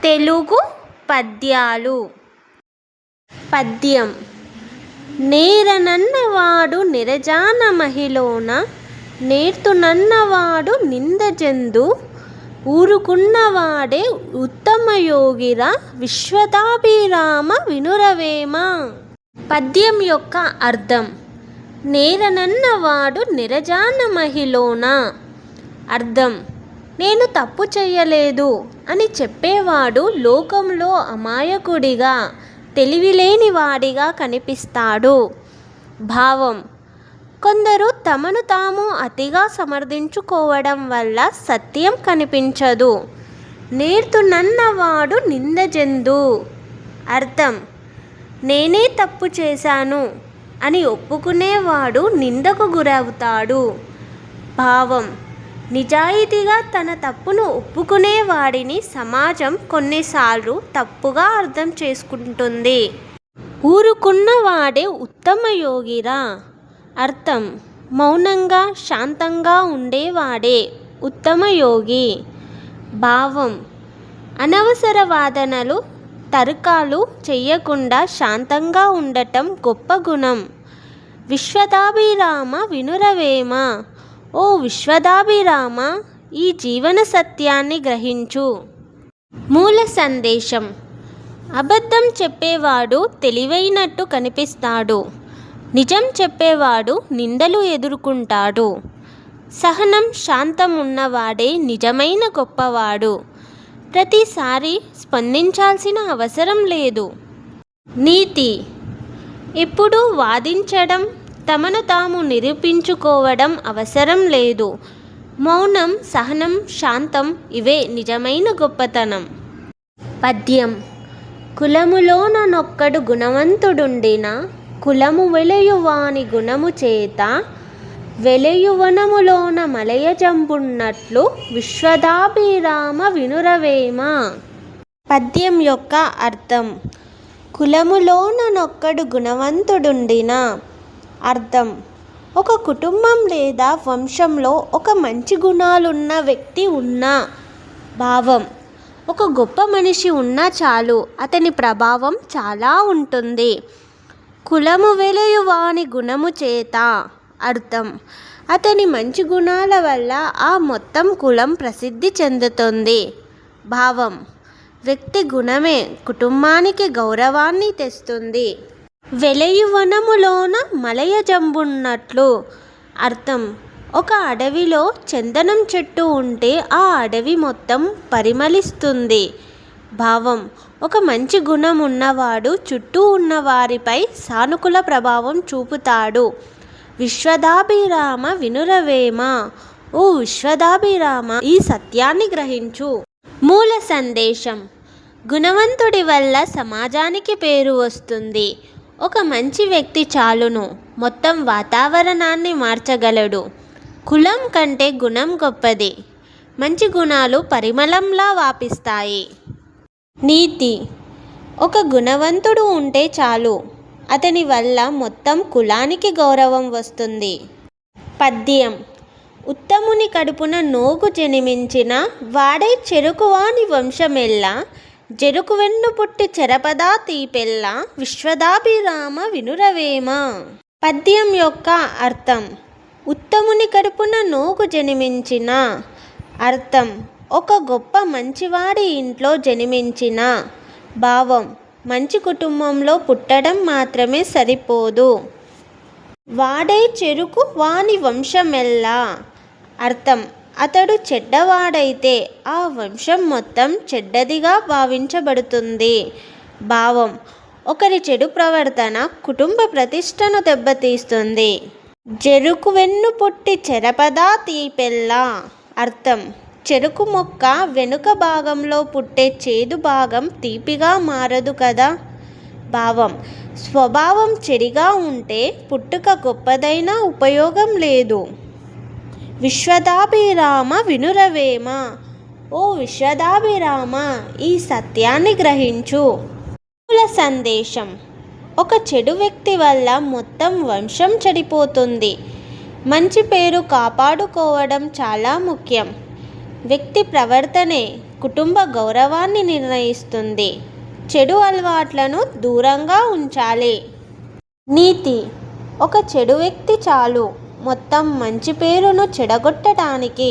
తెలుగు పద్యాలు. పద్యం. నేరనన్నవాడు నిరజాన మహిలోన, నేర్తునన్నవాడు నిందజందు, ఊరుకున్నవాడే ఉత్తమయోగిరా, విశ్వదాభిరామ వినురవేమ. పద్యం యొక్క అర్థం. నేరనన్నవాడు నిరజాన మహిలోన. అర్థం: నేను తప్పు చేయలేదు అని చెప్పేవాడు లోకంలో అమాయకుడిగా, తెలివిలేని వాడిగా కనిపిస్తాడు. భావం: కొందరు తమను తాము అతిగా సమర్థించుకోవడం వల్ల సత్యం కనిపించదు. నేర్తునన్నవాడు నిందజందు. అర్థం: నేనే తప్పు చేశాను అని ఒప్పుకునేవాడు నిందకు గురవుతాడు. భావం: నిజాయితీగా తన తప్పును ఒప్పుకునేవాడిని సమాజం కొన్నిసార్లు తప్పుగా అర్థం చేసుకుంటుంది. ఊరుకున్నవాడే ఉత్తమయోగిరా. అర్థం: మౌనంగా శాంతంగా ఉండేవాడే ఉత్తమయోగి. భావం: అనవసర వాదనలు తర్కాలు చెయ్యకుండా శాంతంగా ఉండటం గొప్ప గుణం. విశ్వదాభిరామ వినురవేమ. ఓ విశ్వదాభిరామ, ఈ జీవన సత్యాన్ని గ్రహించు. మూల సందేశం. అబద్ధం చెప్పేవాడు తెలివైనట్టు కనిపిస్తాడు. నిజం చెప్పేవాడు నిందలు ఎదుర్కొంటాడు. సహనం శాంతం ఉన్నవాడే నిజమైన గొప్పవాడు. ప్రతిసారి స్పందించాల్సిన అవసరం లేదు. నీతి. ఎప్పుడూ వాదించడం, తమను తాము నిరూపించుకోవడం అవసరం లేదు. మౌనం, సహనం, శాంతం ఇవే నిజమైన గొప్పతనం. పద్యం. కులములోన నొక్కడు గుణవంతుడుండిన, కులము వెలయువాని గుణము చేత, వెలయువనములోన మలయజంబున్నట్లు, విశ్వదాభిరామ వినురవేమ. పద్యం యొక్క అర్థం. కులములోన నొక్కడు గుణవంతుడుండిన. అర్థం: ఒక కుటుంబం లేదా వంశంలో ఒక మంచి గుణాలున్న వ్యక్తి ఉన్నా. భావం: ఒక గొప్ప మనిషి ఉన్నా చాలు, అతని ప్రభావం చాలా ఉంటుంది. కులము వెలయువాని గుణము చేత. అర్థం: అతని మంచి గుణాల వల్ల ఆ మొత్తం కులం ప్రసిద్ధి చెందుతుంది. భావం: వ్యక్తి గుణమే కుటుంబానికి గౌరవాన్ని తెస్తుంది. వెలయువనములోన మలయజంబున్నట్లు. అర్థం: ఒక అడవిలో చందనం చెట్టు ఉంటే ఆ అడవి మొత్తం పరిమళిస్తుంది. భావం: ఒక మంచి గుణం ఉన్నవాడు చుట్టూ ఉన్న వారిపై సానుకూల ప్రభావం చూపుతాడు. విశ్వదాభిరామ వినురవేమ. ఓ విశ్వదాభిరామ, ఈ సత్యాన్ని గ్రహించు. మూల సందేశం. గుణవంతుడి వల్ల సమాజానికి పేరు వస్తుంది. ఒక మంచి వ్యక్తి చాలును, మొత్తం వాతావరణాన్ని మార్చగలడు. కులం కంటే గుణం గొప్పది. మంచి గుణాలు పరిమళంలా వ్యాపిస్తాయి. నీతి. ఒక గుణవంతుడు ఉంటే చాలు, అతని వల్ల మొత్తం కులానికి గౌరవం వస్తుంది. పద్యం. ఉత్తముని కడుపున నోగు జనిమించిన, వాడే చెరుకువాని వంశమెల్లా, జరుకు వెన్ను పుట్టి చెరపదా తీపెల్ల, విశ్వదాభిరామ వినురవేమ. పద్యం యొక్క అర్థం. ఉత్తముని కడుపున నోగు జనిమించిన. అర్థం: ఒక గొప్ప మంచివాడి ఇంట్లో జన్మించిన. భావం: మంచి కుటుంబంలో పుట్టడం మాత్రమే సరిపోదు. వాడే చెరుకు వాని వంశమెల్లా. అర్థం: అతడు చెడ్డవాడైతే ఆ వంశం మొత్తం చెడ్డదిగా భావించబడుతుంది. భావం: ఒకరి చెడు ప్రవర్తన కుటుంబ ప్రతిష్టను దెబ్బతీస్తుంది. జరుకు వెన్ను పుట్టి చెరపదా తీపెల్లా. అర్థం: చెరుకు మొక్క వెనుక భాగంలో పుట్టే చేదు భాగం తీపిగా మారదు కదా. భావం: స్వభావం చెడిగా ఉంటే పుట్టుక గొప్పదైనా ఉపయోగం లేదు. విశ్వదాభిరామ వినురవేమ. ఓ విశ్వదాభిరామ, ఈ సత్యాన్ని గ్రహించు. మూల సందేశం. ఒక చెడు వ్యక్తి వల్ల మొత్తం వంశం చెడిపోతుంది. మంచి పేరు కాపాడుకోవడం చాలా ముఖ్యం. వ్యక్తి ప్రవర్తనే కుటుంబ గౌరవాన్ని నిర్ణయిస్తుంది. చెడు అలవాట్లను దూరంగా ఉంచాలి. నీతి: ఒక చెడు వ్యక్తి చాలు మొత్తం మంచి పేరును చెడగొట్టడానికి.